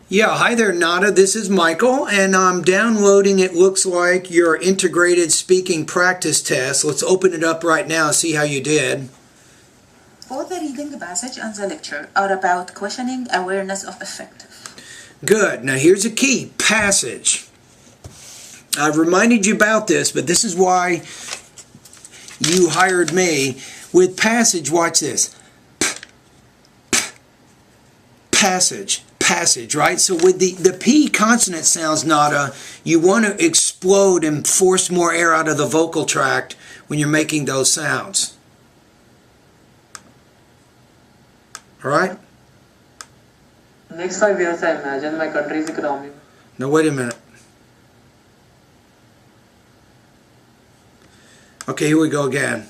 Yeah, hi there, Nada. This is Michael, and I'm downloading, it looks like, your integrated speaking practice test. Let's open it up right now and see how you did. Both the reading passage and the lecture are about questioning awareness of effect. Good. Now here's a key. Passage. I've reminded you about this, but this is why you hired me. With passage, watch this. Passage. Passage, right? So with the P consonant sounds, Nada, you want to explode and force more air out of the vocal tract when you're making those sounds. All right? Next 5 years, I imagine my country's economy. Now wait a minute. Okay, here we go again.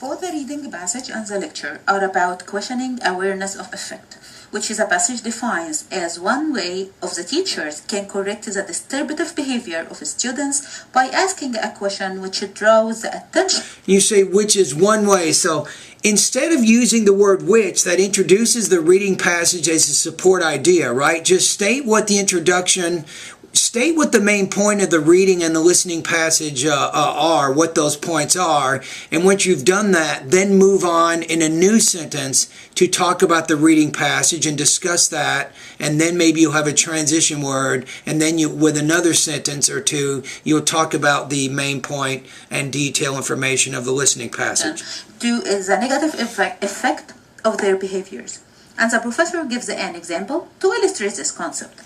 Both the reading passage and the lecture are about questioning awareness of effect, which is a passage defines as one way of the teachers can correct the disturbative behavior of students by asking a question which draws the attention. You say which is one way. So instead of using the word which, that introduces the reading passage as a support idea, right? Just state what the introduction, state what the main point of the reading and the listening passage are, what those points are, and once you've done that, then move on in a new sentence to talk about the reading passage and discuss that, and then maybe you'll have a transition word, and then you, with another sentence or two, you'll talk about the main point and detail information of the listening passage. To the negative effect of their behaviors. And the professor gives an example to illustrate this concept.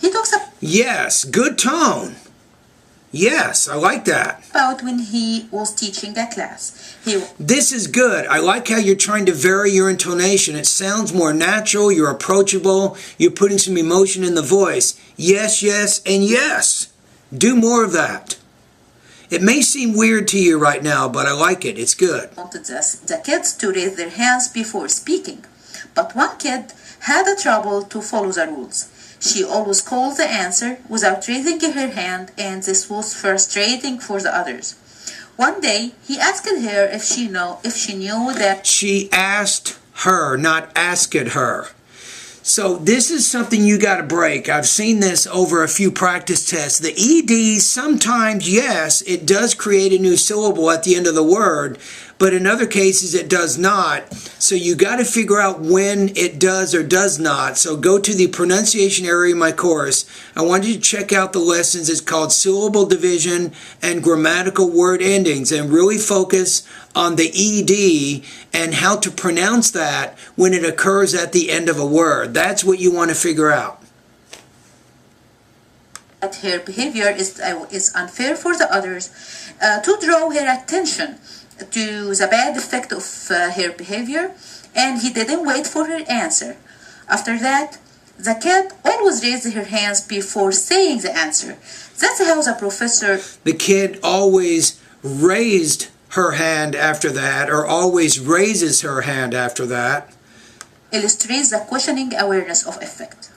He talks Yes, good tone. Yes, I like that. About when he was teaching a class. This is good. I like how you're trying to vary your intonation. It sounds more natural, you're approachable, you're putting some emotion in the voice. Yes, yes, and yes. Do more of that. It may seem weird to you right now, but I like it. It's good. Wanted the kids to raise their hands before speaking. But one kid had a trouble to follow the rules. She always called the answer without raising her hand, and this was frustrating for the others. One day, he asked her if she knew that... She asked her, not asked her. So this is something you got to break. I've seen this over a few practice tests. The ED, sometimes, yes, it does create a new syllable at the end of the word, but in other cases it does not. So you got to figure out when it does or does not. So go to the pronunciation area of my course. I want you to check out the lessons. It's called Syllable Division and Grammatical Word Endings, and really focus on the ED and how to pronounce that when it occurs at the end of a word. That's what you want to figure out. That her behavior is unfair for the others, to draw her attention to the bad effect of her behavior, and he didn't wait for her answer. After that, the kid always raised her hands before saying the answer. That's how the professor... The kid always raised her hand after that, or always raises her hand after that. Illustrates the questioning awareness of effect.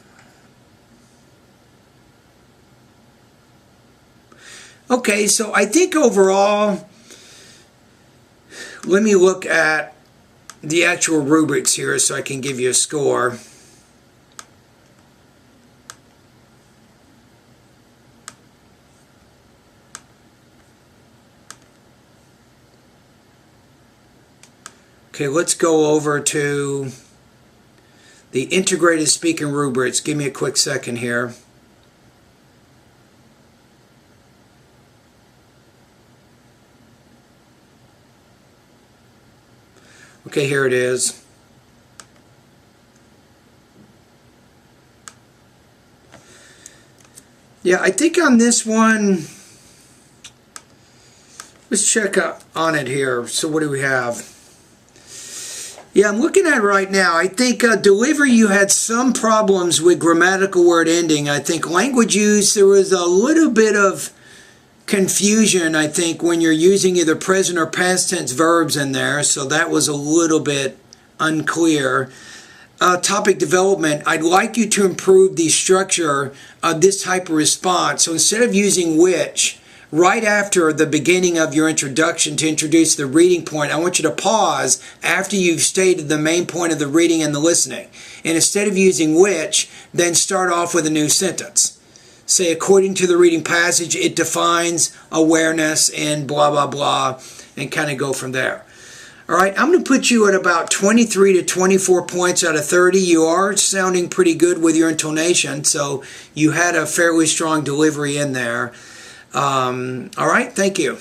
Okay, so I think overall, let me look at the actual rubrics here so I can give you a score. Okay, let's go over to the integrated speaking rubrics. Give me a quick second here. Okay, here it is. Yeah, I think on this one, let's check on it here. So what do we have? Yeah, I'm looking at it right now. I think delivery, you had some problems with grammatical word ending. I think language use, there was a little bit of confusion, I think, when you're using either present or past tense verbs in there. So that was a little bit unclear. Topic development, I'd like you to improve the structure of this type of response. So instead of using which, right after the beginning of your introduction to introduce the reading point, I want you to pause after you've stated the main point of the reading and the listening. And instead of using which, then start off with a new sentence. Say, according to the reading passage, it defines awareness and blah, blah, blah, and kind of go from there. All right, I'm going to put you at about 23 to 24 points out of 30. You are sounding pretty good with your intonation, so you had a fairly strong delivery in there. All right, thank you.